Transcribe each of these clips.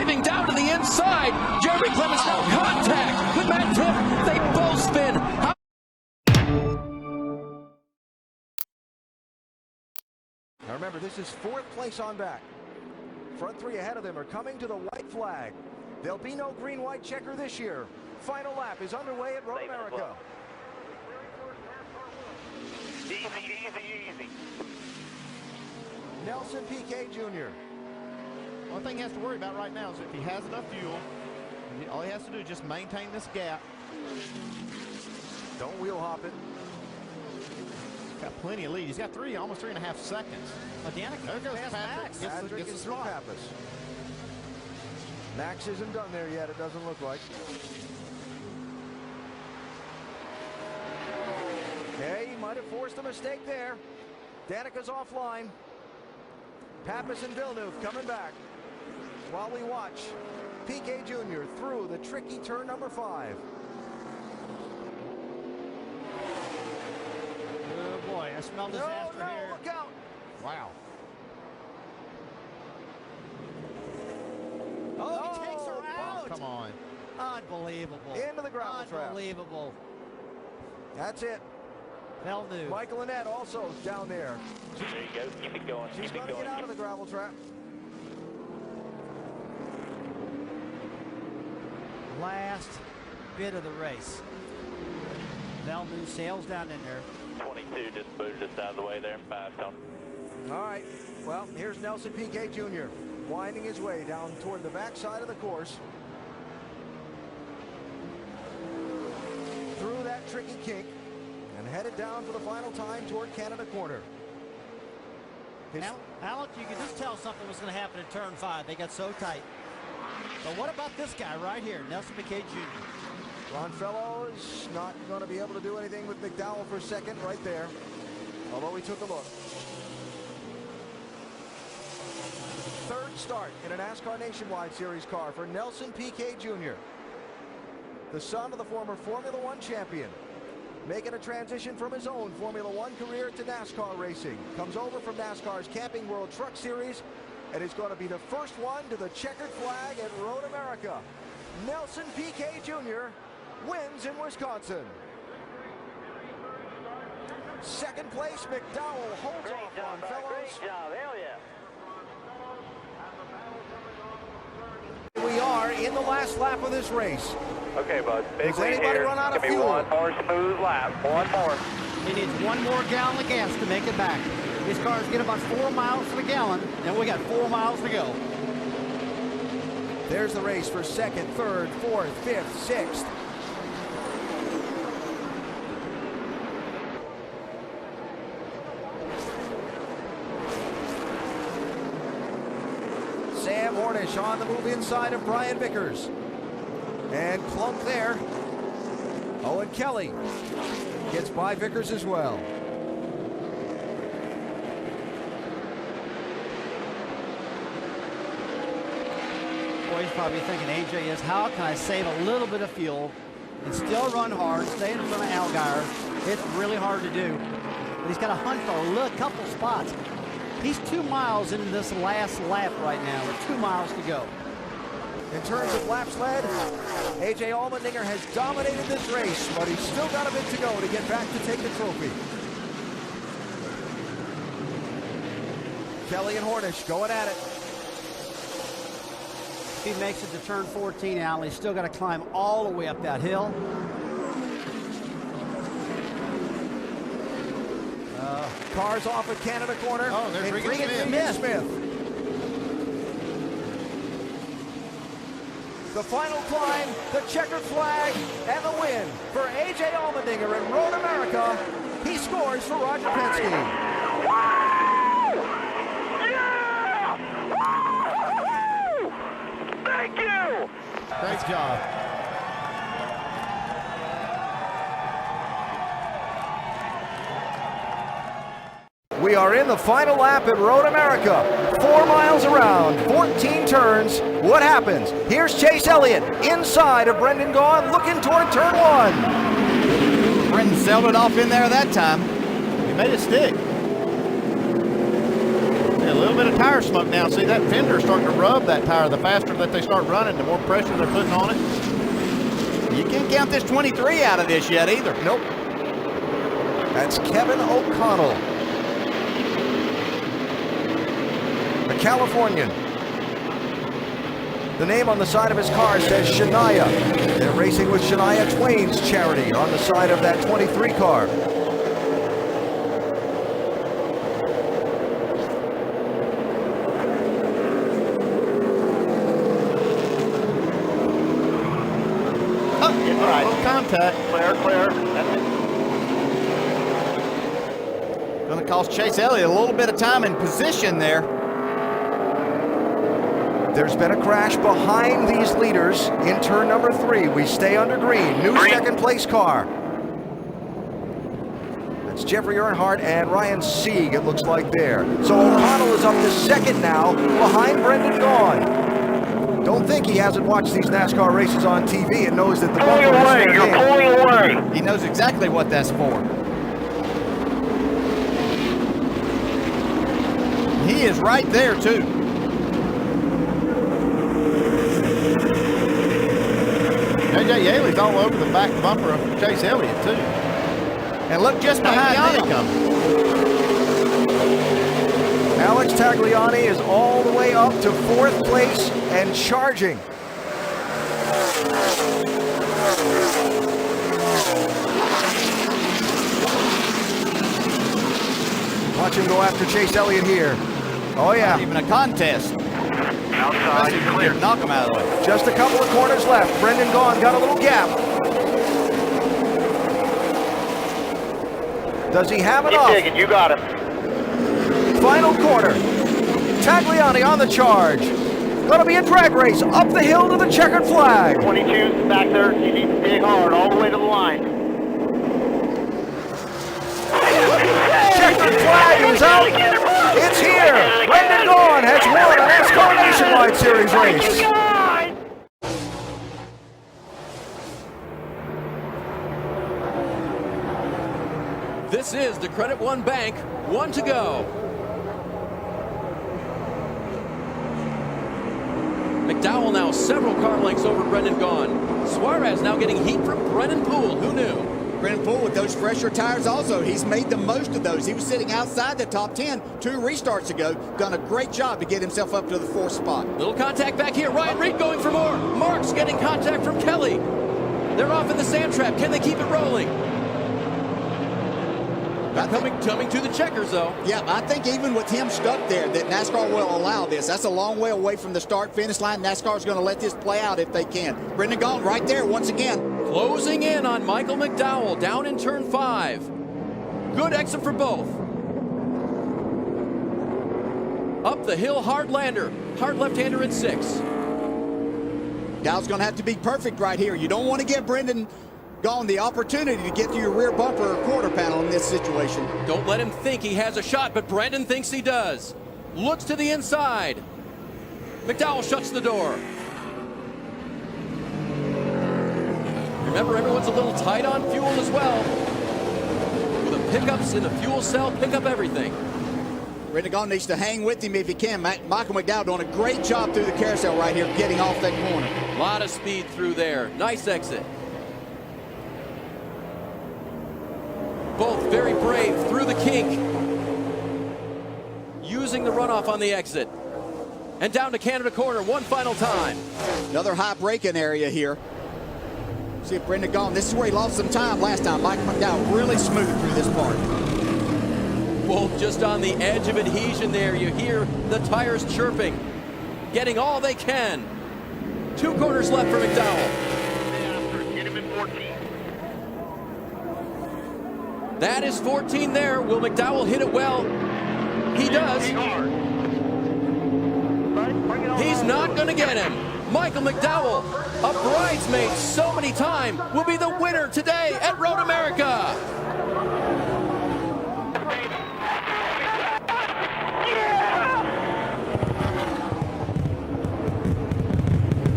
driving down to the inside. Jeremy Clements, no contact with Matt Tiff. They both spin. Now remember, this is 4th place on back. Front 3 ahead of them are coming to the white flag. There'll be no green-white checker this year. Final lap is underway at Road America. Easy. Nelson Piquet Jr. One thing he has to worry about right now is if he has enough fuel, all he has to do is just maintain this gap. Don't wheel hop it. Got plenty of lead. He's got almost 3.5 seconds. Danica, There goes past Max. Patrick is through Pappas. Max isn't done there yet, it doesn't look like. Okay, he might have forced a mistake there. Danica's offline. Pappas and Villeneuve coming back. While we watch Piquet Jr. through the tricky turn number 5. Oh boy, I smell disaster here. Look out. Wow. Oh, he takes her out. Come on. Unbelievable. Into the gravel trap. Unbelievable. That's it. Villeneuve. Michael Annette also down there. There you go. Keep it going. She's going to get out of the gravel trap. Last bit of the race. Villeneuve sails down in there. 22 just moved us out of the way there and passed on. All right. Well, here's Nelson Piquet Jr. winding his way down toward the backside of the course. Through that tricky kink and headed down for the final time toward Canada Corner. Alec, you could just tell something was going to happen in turn 5. They got so tight. But what about this guy right here, Nelson Piquet Jr.? Longfellow is not going to be able to do anything with McDowell for second right there, although he took a look. 3rd start in a NASCAR Nationwide Series car for Nelson Piquet Jr., the son of the former Formula One champion, making a transition from his own Formula One career to NASCAR racing. Comes over from NASCAR's Camping World Truck Series and is going to be the first one to the checkered flag at Road America. Nelson Piquet Jr. wins in Wisconsin. 2nd place, McDowell holds off Longfellow. Great job. Hell yeah. We are in the last lap of this race. Okay, bud. Big Does lead anybody here. run out of Give me fuel? one more smooth lap. One more. He needs 1 more gallon of gas to make it back. These cars get about 4 miles to the gallon, and we got 4 miles to go. There's the race for 2nd, 3rd, 4th, 5th, 6th. Sam Hornish on the move inside of Brian Vickers. And Klunk there. Owen Kelly gets by Vickers as well. Boy, he's probably thinking, AJ, is how can I save a little bit of fuel and still run hard, stay in front of Allgaier? It's really hard to do. But he's got to hunt for a couple spots. He's 2 miles into this last lap right now, with 2 miles to go. In terms of laps led, A.J. Allmendinger has dominated this race, but he's still got a bit to go to get back to take the trophy. Kelly and Hornish going at it. If he makes it to turn 14, Al, he's still got to climb all the way up that hill. Cars off at Canada Corner. Oh, there's Regan Smith. The final climb, the checkered flag, and the win for A.J. Allmendinger in Road America. He scores for Roger Penske. Yeah! Thank you! Great job. We are in the final lap at Road America. 4 miles around, 14 turns. What happens? Here's Chase Elliott inside of Brendan Gaughan looking toward turn 1. Brendan sailed it off in there that time. He made it stick. a little bit of tire smoke now. See that fender starting to rub that tire. The faster that they start running, the more pressure they're putting on it. You can't count this 23 out of this yet either. Nope. That's Kevin O'Connell, the Californian. The name on the side of his car says Shania. They're racing with Shania Twain's charity on the side of that 23 car. Right. Contact. Clear, clear. That's it. Going to cost Chase Elliott a little bit of time and position there. There's been a crash behind these leaders in turn number 3. We stay under green. New second place car. That's Jeffrey Earnhardt and Ryan Sieg, it looks like there. So O'Connell is up to second now behind Brendan Gaughan. Don't think he hasn't watched these NASCAR races on TV and knows that the Pulling bumper is away, fair you're game. pulling away. He knows exactly what that's for. He is right there too. AJ Yaley's all over the back bumper of Chase Elliott too. And look just behind him. Alex Tagliani is all the way up to 4th place and charging. Watch him go after Chase Elliott here. Oh yeah. Not even a contest. Outside, clear. Knock him out of the way. Just a couple of corners left. Brendan Gaughan got a little gap. Does he have Keep enough? digging, you got him. Final quarter. Tagliani on the charge. Gonna be a drag race up the hill to the checkered flag. 22's back there. You need to dig hard all the way to the line. Checkered flag is out. It's here. Brendan Gaughan has won a NASCAR Nationwide Series race. This is the Credit One Bank. 1 to go. McDowell now several car lengths over Brendan Gaughan. Suarez now getting heat from Brennan Poole. Who knew? Brennan Poole with those fresher tires also. He's made the most of those. He was sitting outside the top 10 2 restarts ago. Done a great job to get himself up to the 4th spot. Little contact back here. Ryan Reed going for more. Marks getting contact from Kelly. They're off in the sand trap. Can they keep it rolling? Coming to the checkers, though. Yeah, I think even with him stuck there, that NASCAR will allow this. That's a long way away from the start-finish line. NASCAR's going to let this play out if they can. Brendan Gaughan right there once again. Closing in on Michael McDowell down in turn 5. Good exit for both. Up the hill, hard lander. Hard left-hander in 6. Dow's going to have to be perfect right here. You don't want to give Brendan Gaughan the opportunity to get to your rear bumper or quarter panel in this situation. Don't let him think he has a shot, but Brendan thinks he does. Looks to the inside. McDowell shuts the door. Remember, everyone's a little tight on fuel as well. With the pickups in the fuel cell, pick up everything. Brendan Gaughan needs to hang with him if he can. Michael McDowell doing a great job through the carousel right here, getting off that corner. A lot of speed through there. Nice exit. Both very brave through the kink. Using the runoff on the exit. And down to Canada corner one final time. Another high braking area here. See if Brendan Gaughan, this is where he lost some time last time. Michael McDowell really smooth through this part. Both just on the edge of adhesion there. You hear the tires chirping. Getting all they can. 2 corners left for McDowell. Get him in 14. That is 14 there. Will McDowell hit it well? He does. He's not going to get him. Michael McDowell, a bridesmaid so many times, will be the winner today at Road America.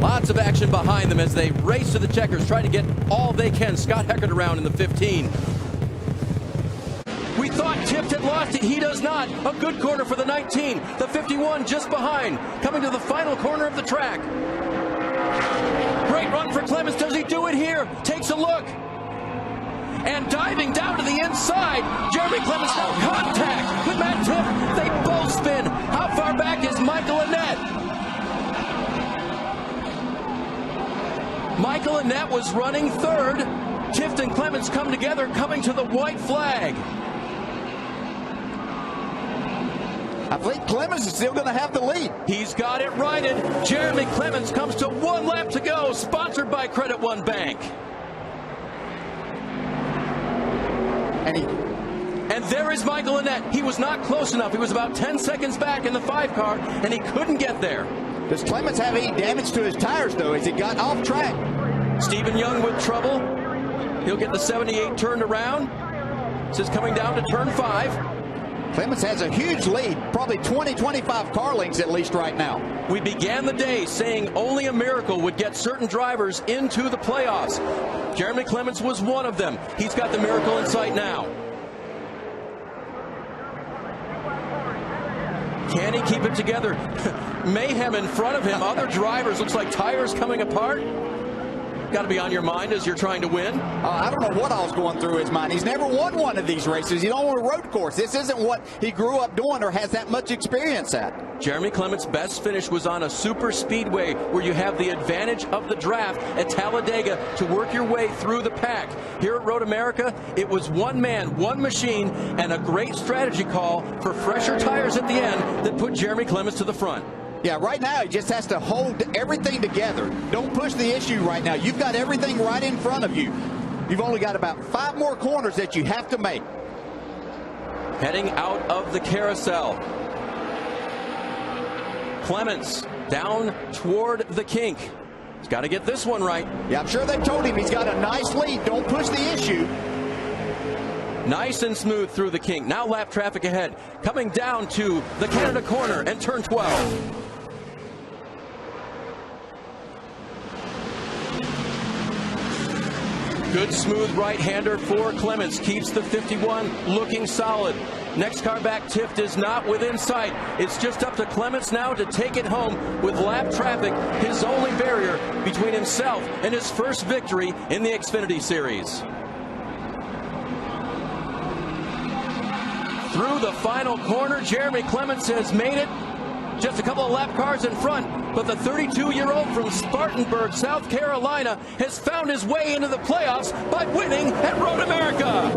Lots of action behind them as they race to the checkers, trying to get all they can. Scott Heckert around in the 15. We thought Tipped had lost. lost it? He does not. A good corner for the 19. The 51 just behind. Coming to the final corner of the track. Great run for Clements. Does he do it here? Takes a look. And diving down to the inside. Jeremy Clements now contact with Matt Tiff. They both spin. How far back is Michael Annett? Michael Annett was running third. Tift and Clements come together, coming to the white flag. I think Clements is still going to have the lead. He's got it righted. Jeremy Clements comes to 1 lap to go, sponsored by Credit One Bank. And there is Michael Annett. He was not close enough. He was about 10 seconds back in the 5 car, and he couldn't get there. Does Clements have any damage to his tires, though, as he got off track? Stephen Young with trouble. He'll get the 78 turned around. This is coming down to turn 5. Clements has a huge lead, probably 20, 25 car lengths at least right now. We began the day saying only a miracle would get certain drivers into the playoffs. Jeremy Clements was one of them. He's got the miracle in sight now. Can he keep it together? Mayhem in front of him. Other drivers, looks like tires coming apart. Got to be on your mind as you're trying to win. I don't know what all's going through his mind. He's never won one of these races. He's on a road course. This isn't what he grew up doing or has that much experience at. Jeremy Clements' best finish was on a super speedway where you have the advantage of the draft at Talladega to work your way through the pack. Here at Road America, it was one man, one machine, and a great strategy call for fresher tires at the end that put Jeremy Clements to the front. Yeah, right now he just has to hold everything together. Don't push the issue right now. You've got everything right in front of you. You've only got about 5 more corners that you have to make. Heading out of the carousel. Clements down toward the kink. He's got to get this one right. Yeah, I'm sure they told him he's got a nice lead. Don't push the issue. Nice and smooth through the kink. Now lap traffic ahead. Coming down to the Canada corner and turn 12. Good smooth right-hander for Clements. Keeps the 51 looking solid. Next car back, Tift, is not within sight. It's just up to Clements now to take it home with lap traffic, his only barrier between himself and his first victory in the Xfinity Series. Through the final corner, Jeremy Clements has made it. Just a couple of lap cars in front, but the 32-year-old from Spartanburg, South Carolina, has found his way into the playoffs by winning at Road America.